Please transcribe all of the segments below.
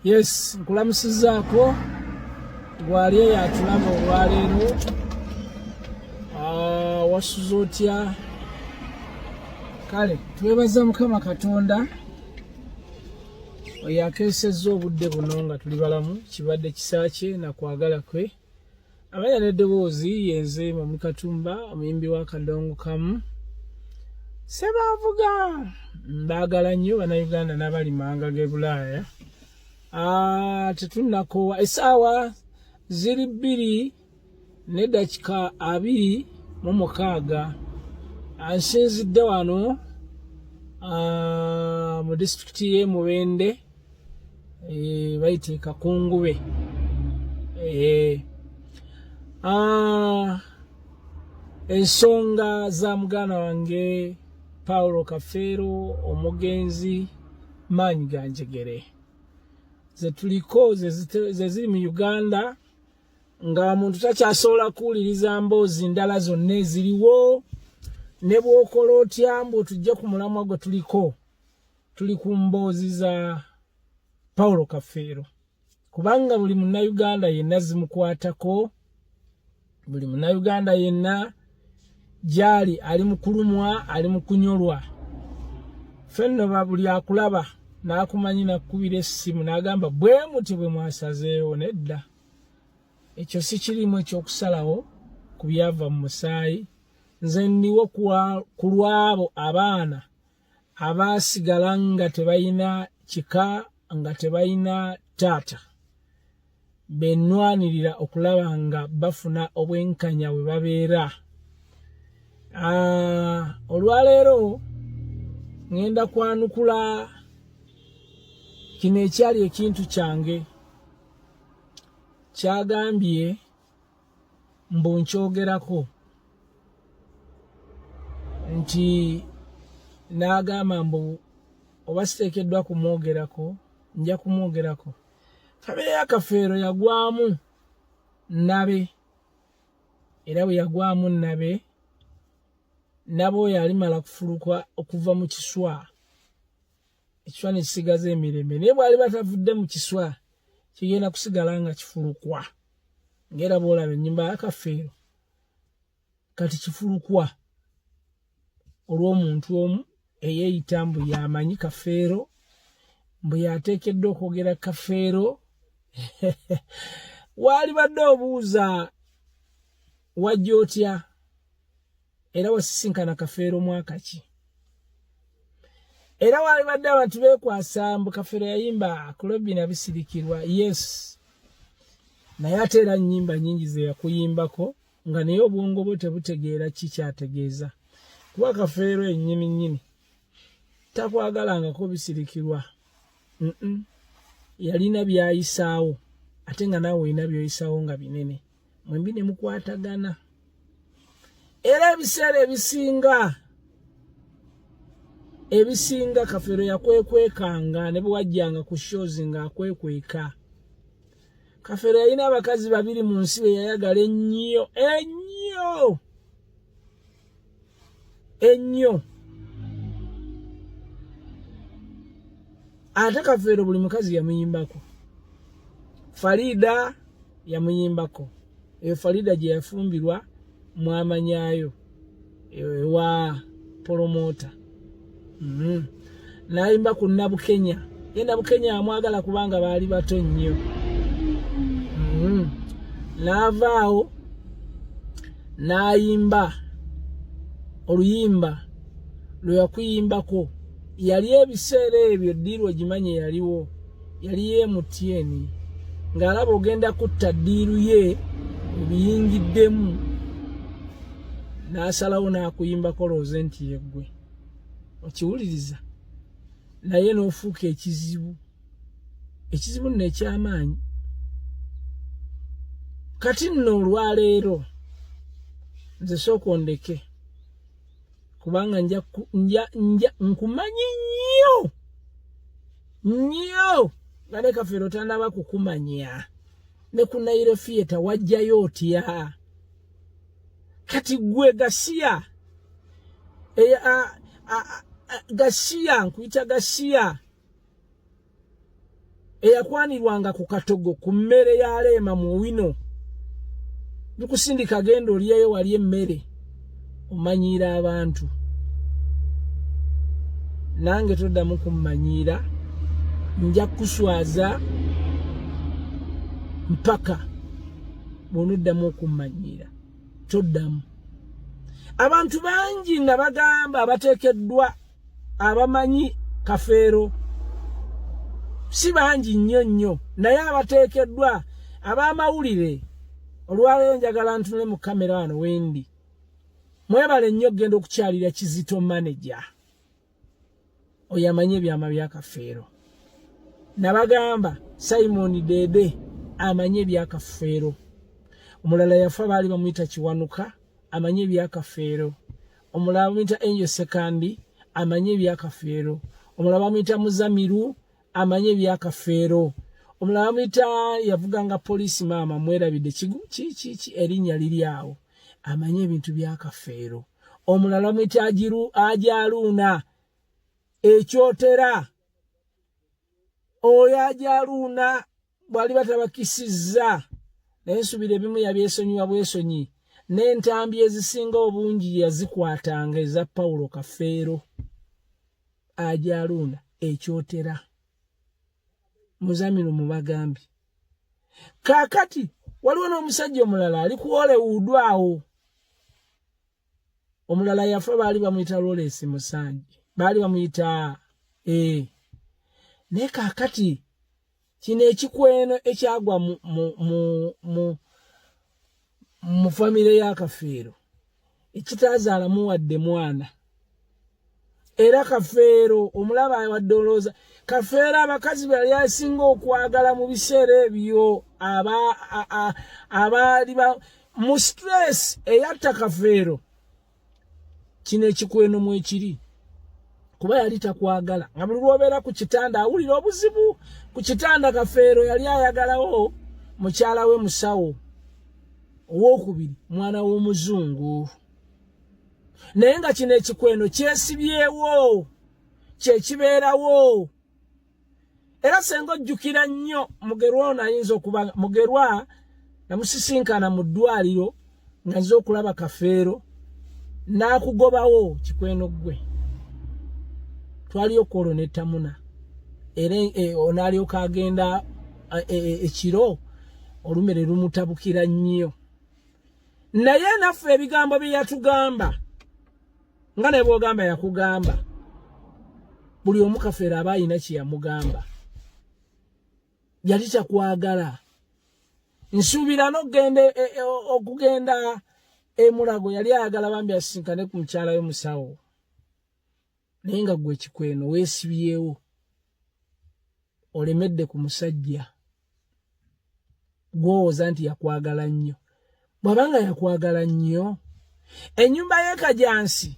Yes, nkulamusizaako gwali yatulaba olwaleero. Wasuza otya? Kale twebaza Mukama Katonda oyo akeesezza obudde buno nga tuli balamu, kibadde kisa kye na kwagala kwe. Amanya n'eddoboozi yenze Mami Katumba, omuyimbi wa Kadongo Kamu. Sebaavuga mbaagala nnyo bannayuganda n'abali manga g'e Bulaaya. Tetunnakoowa essaawa ziri 2:26. Nsinzidde wano mu disitulikiti y'e Mubende, bayita Kakungube. Ensonga za muganda wange Paulo Kafeero omugenzi maanyi ga njegere ze tuliko ze ziri mu Uganda, nga muntu takyasobola kuwuliriza mboozi ndala zonna eziriwo. Ne bw'okola otya mbu tujja ku mulamwa gwe tuliko, tuli ku mboozi za Paulo Kafeero, kubanga buli munnayuganda yenna zimukwatako. Buli munnayuganda yenna gyali ali mu kulumwa, ali mu kunyolwa. Ffenno buli akulaba n'akumanyi n'akukubira essimu n'agamba bwe muti bwe mwasazeewo. Nedda, ekyo si kirimu ekyokusalawo ku byava mu musaayi. Nze ndiwo ku lwabo abaana abaasigala nga tebalina kika, nga tebalina taata, bennwanirira okulaba nga bafuna obwenkanya we babeera. Olwaleero ngenda kwanukula kino ekyali ekintu kyange kyagambye mbu nkyogerako, nti n'agamba mbu oba siteekeddwa kumwogerako, nja kumwogerako. Famire ya Kafeero yagwamu nabe, era bwe yagwamu nabe, nabo yalimala kufulukwa okuva mu kiswa. Ekiswa ne kisigaza emirembe, naye bw'ali batavudde mu kiswa kigenda kusigala nga kifulukwa. Ngera bw'olaba ennyumba ya Kafeero kati kifulukwa olw'omuntu omu eyeeyita mbu yamanyi Kafeero, mbu yateekeddwa okwogera Kafeero. Waali badde obuuza wajja otya era wasisinkana Kafeero mwaka ki? Era waali badde abantu beekwasa mbu Kafeero yayimba kulobi na bisirikirwa. Yes, naye ate era nnyimba nnyingi ze yakuyimbako nga naye obwongo bwo tebutegeera ki kyategeeza. Kuba Kafeero ennyini nnyini takwagalangako bisirikirwa. Yalina byayisaawo, ate nga naawe olina byoyisaawo nga binene, mwembi ne mukwatagana. Era ebiseera ebisinga Kafeero yakwekwekanga ne bwe wajjanga ku shows nga akwekweka. Kafeero yalina abakazi 2 mu nsi be yayagala ennyo ennyo. Ate Kafeero buli mukazi yamuyimbako. Farida yamuyimbako. Eyo Farida gye yafumbirwa mwamanyayo ewa promota. N'ayimba ku Nabukenya. Ye Nabukenya amwagala kubanga baali bato nnyo. N'avaawo n'ayimba oluyimba lwe yakuyimbako. Yali ebiseera ebyo ddiiru ogimanye yaliwo, yali ye MTN, ng'alaba ogenda kutta ddiiru ye ebiyingiddemu, n'asalawo n'akuyimbako looze nti yeggwe. Okiwuliriza? Naye n'ofuuka ekizibu nno eky'amaanyi. Kati nno olwaleero nze sooka ondeke, kubanga nkumanyi nnyo nga ne Kafeero tannaba kukumanya. Ne ku Nairo Theatre wajjayo otya? Kati gwe Gasiya, Gasiya nkuyita Gasiya, eyakwanirwanga ku katogo ku mmere ya Leema mu wino lukusindika gendo liyeyo wali emmere omanyira abantu nange toddamu kummanyira nja kuswaza mpaka bonuddamu okummanyira toddamu abantu bangi nga bagamba abateekeddwa abamanyi Kafeero si bangi nnyo naye abateekeddwa ab'amawulire olwaleero njagala ntule mu kamera wano wendi mwebale nnyo genda okukyalira Kizito manager oyo amanyi ebyama bya Kafeero nabagamba Simon Dede amanyi ebya Kafeero omulala yafa baali bamuyita Kiwanuka amanyi ebya Kafeero omulala bamuyita Angel Sekandi amanyi ebya Kafeero omulala bamuyita Muzamiru amanyi ebya Kafeero omulala bamuyita yavuganga polisi maama mwerabidde ki erinnya liri awo amanyi ebintu bya Kafeero omulala bamuyita Ajaluuna ekyotera oyo Ajaluuna bwali batabakisizza naye nsubira ebimu yabyesonyiwa bwesonyi n'entambi ezisinga obungi yazikwatanga eza Paulo Kafeero Ajaluuna ekyotera Muzamiru mubagambi kakati waliwo n'omusajja omulala ali ku Hollywood awo omulala yafa baali bamuyita Lawrence Musanji baali bamuyita naye kakati kino ekikweno ekyagwa mu famire ya Kafeero ekitaazaalamu wadde mwana era Kafeero omulaba wadde olowooza Kafeero abakazi bali asinga okwagala mu biseera ebyo abaali mu stress eyatta Kafeero kino ekikweno mwekiri kuba yali takwagala nga buli lwobeera ku kitanda awulira obuzibu ku kitanda Kafeero yali ayagalawo mukyala we musawo owokubiri mwana w'omuzungu naye nga kino ekikweno kyesibyewo kyekibeerawo era senga ojjukira nnyo Mugerwa ono ayinza okuba Mugerwa namusisinkana mu ddwaliro nga nze okulaba Kafeero n'akugobawo kikweno gwe twaliyo kwolo ne Tamuna era onaalyoka agenda ekiro olumere lumutabukira nnyo naye naffe ebigambo bye yatugamba nga ne bw'ogamba yakugamba buli omu Kafeero aba alina kye yamugamba yali takwagala nsuubira n'okugenda okugenda Mulago yali ayagala bambi asisinkane ku mukyala we musawo naye nga gwe kikweno weesibyewo olemedde ku musajja gwowooza nti yakwagala nnyo bw'abanga yakwagala nnyo ennyumba ye Kajansi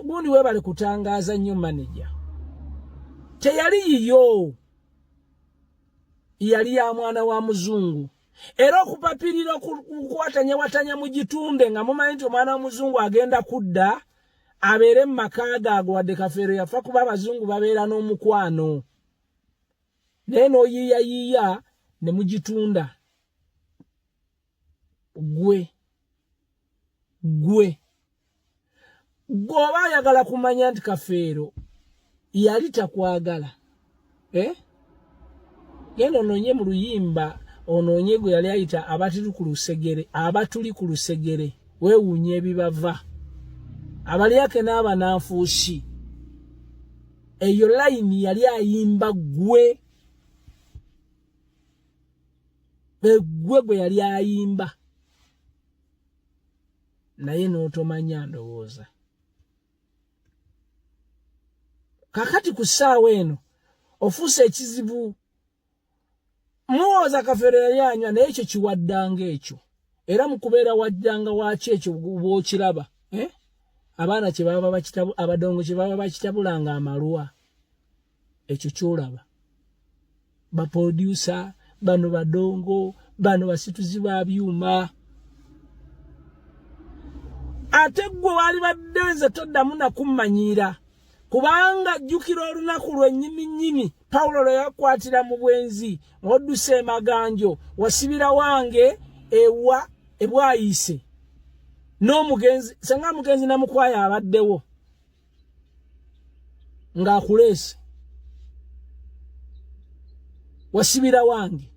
gundi weebale kutangaaza nnyo manager teyali yiyo yali ya mwana wa muzungu era okupapirira okuwatanya mu gitunde nga mumanyi nti omwana wa muzungu agenda kudda abeere mu maka gaago wadde Kafeero yafa kuba abazungu babeera n'omukwano naye n'oyiiyayiiya ne mugitunda gwe oba ayagala kumanya nti Kafeero yali takwagala genda onoonye mu luyimba onoonye gwe yali ayita abatuli ku lusegere weewuunye ebibava abalyake n'abananfuusi eyo layini yali ayimba gwe yali ayimba naye n'otomanya ndowooza kakati ku ssaawa eno ofuuse ekizibu muwooza Kafeero yali anywa naye ekyo kiwaddanga ekyo era mu kubeera waddanga waaki ekyo bw'okiraba abaana kye baba bakitabu abadongo kye baba bakitabulanga amalwa ekyo kyolaba baproducer bano badongo bano basituzi ba byuma ate gwe wali baddenze toddamu nakummanyira kubanga jjukira olunaku lwennyini Paulo lwe yakwatira mu bwenzi ng'odduse emaganjo wasibira wange ebwayise n'omugenzi sanga mugenzi namukwaya abaddewo ng'akuleese wasibira wange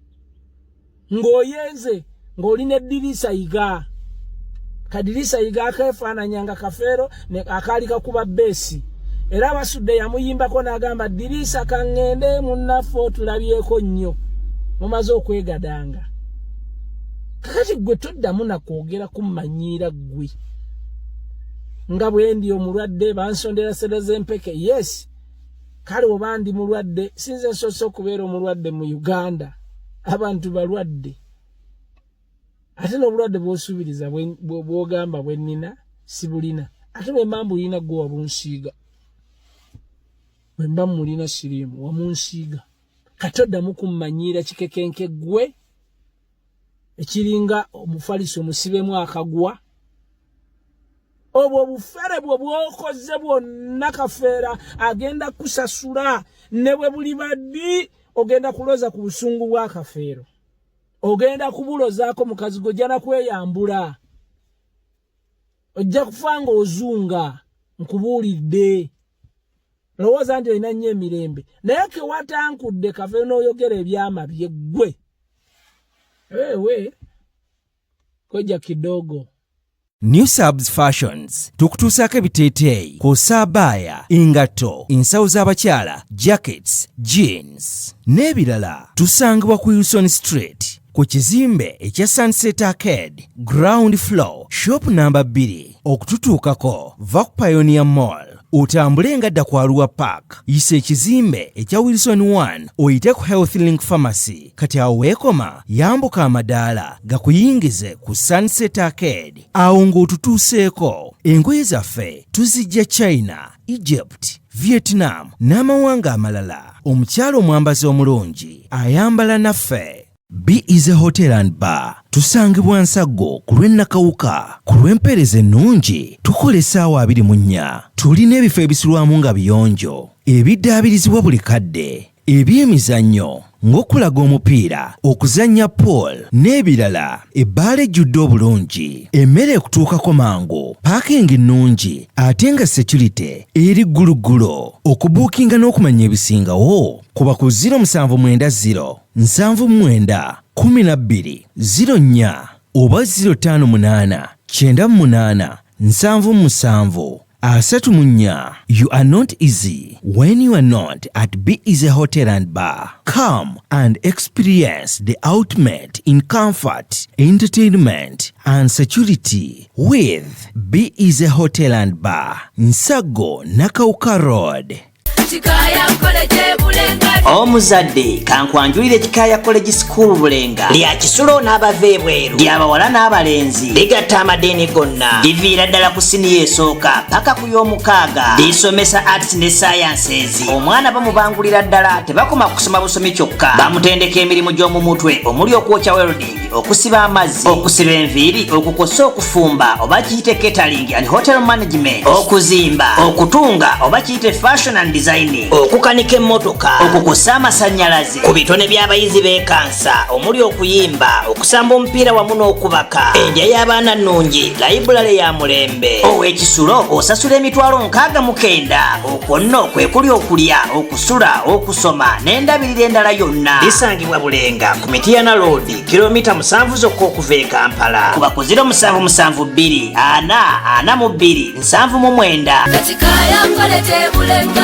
ng'oyenze ng'olina eddirisa yiga kadirisa yiga akefaananyanga Kafeero ne akaali kakuba beesi era basudde yamuyimbako n'agamba dirisa kaŋŋende munnaffe otulabyeko nnyo mumaze okwegadanga kakati gwe toddamu nakwogera kummanyiira ggwe nga bwe ndi omulwadde bansondera sera z'empeke yes kale oba ndi mulwadde sinze nsoose okubeera omulwadde mu Uganda abantu balwadde ate n'obulwadde bw'osuubiriza bw'ogamba bwe nnina si bulina ate bwe mba mbulina gwe wabunsiiga bwe mba mulina siriimu wamunsiiga katoddamu kummanyiira kikekenke ggwe ekiringa omufaliso musibemu akagwa obwo bufere bwo bwokoze bwonna Kafeera agenda kusasula ne bwe buli baddi ogenda kuloza ku busungu bwa Kafeero ogenda kubulozaako mukazi gojja na kweyambula ojja kufanga ozunga nkubuulidde lowooza nti olina nnyo emirembe naye kewatankudde Kafeero n'oyogera ebyama bye ggwe ewe koja kidogo. New Subs Fashions tukutuusaako ebiteeteeyi kw'ossa abaya, engatto, ensawo z'abakyala, jackets, jeans n'ebirala. Tusangibwa ku Wilson Street ku kizimbe ekya Sunset Arcade ground floor shop number 2 okututuukako va ku Pioneer Mall otambule ngadda ku Arua Park yisa ekizimbe ekya Wilson 1 oyite ku Health Link Pharmacy kati awo weekoma yambuka amadaala gakuyingize ku Sunset Arcade awo ng'otutuuseeko. Engoye zaffe tuzijja China, Egypt, Vietnam n'amawanga amalala. Omukyala omwambazi omulungi ayambala naffe. Be Easy Hotel and Bar tusangibwa Nsaggo ku lw'Ennakawuka. Ku lw'empeereza ennungi tukola essaawa 24. Tulina ebifo ebisulwamu nga biyonjo, ebiddaabirizibwa buli kadde, ebyemizannyo ng'okulaga omupiira, okuzannya pool n'ebirala. Ebbaala ejjudde obulungi, emmere ekutuukako mangu, paakingi nnungi ate nga security eri gguluggulo. Okubuukinga n'okumanya ebisingawo kuba ku 0790 79 12 04 oba 058 98 77 34. You are not easy when you are not at Be Easy Hotel and Bar. Come and experience the ultimate in comfort, entertainment and security with Be Easy Hotel and Bar, Nsaggo, Nakawuka Road. Omuzadde kankwanjulire Kikaya College School Bulenga lya kisulo n'abave bweru ly'abawala n'abalenzi ligatta amadeni gonna liviira ddala ku siniya esooka paka ku y'omukaaga lisomesa arts ne sciences. Omwana bamubangulira ddala tebakoma kusoma busomi kyokka bamutendeka emirimu gy'omu mutwe omuli okwokya welding, okusiba amazzi, okusiba enviiri, okukosa okufumba oba kiyite catering and hotel management, okuzimba, okutunga oba kiyite fashion and designing, okukanika emmotoka, okukosa amasannyalaze, ku bitone by'abayizi b'ekansa omuli okuyimba, okusamba omupiira wamu n'okubaka, endya y'abaana nnungi, library ya mulembe. Ow'ekisulo osasula emitwalo 69. Okwo nno kwe kuli okulya, okusula, okusoma n'endabirira endala yonna. Lisangibwa Bulenga ku Mityana Road kilomita 7 zokka okuva e Kampala. Kuba ku 0772 442 799.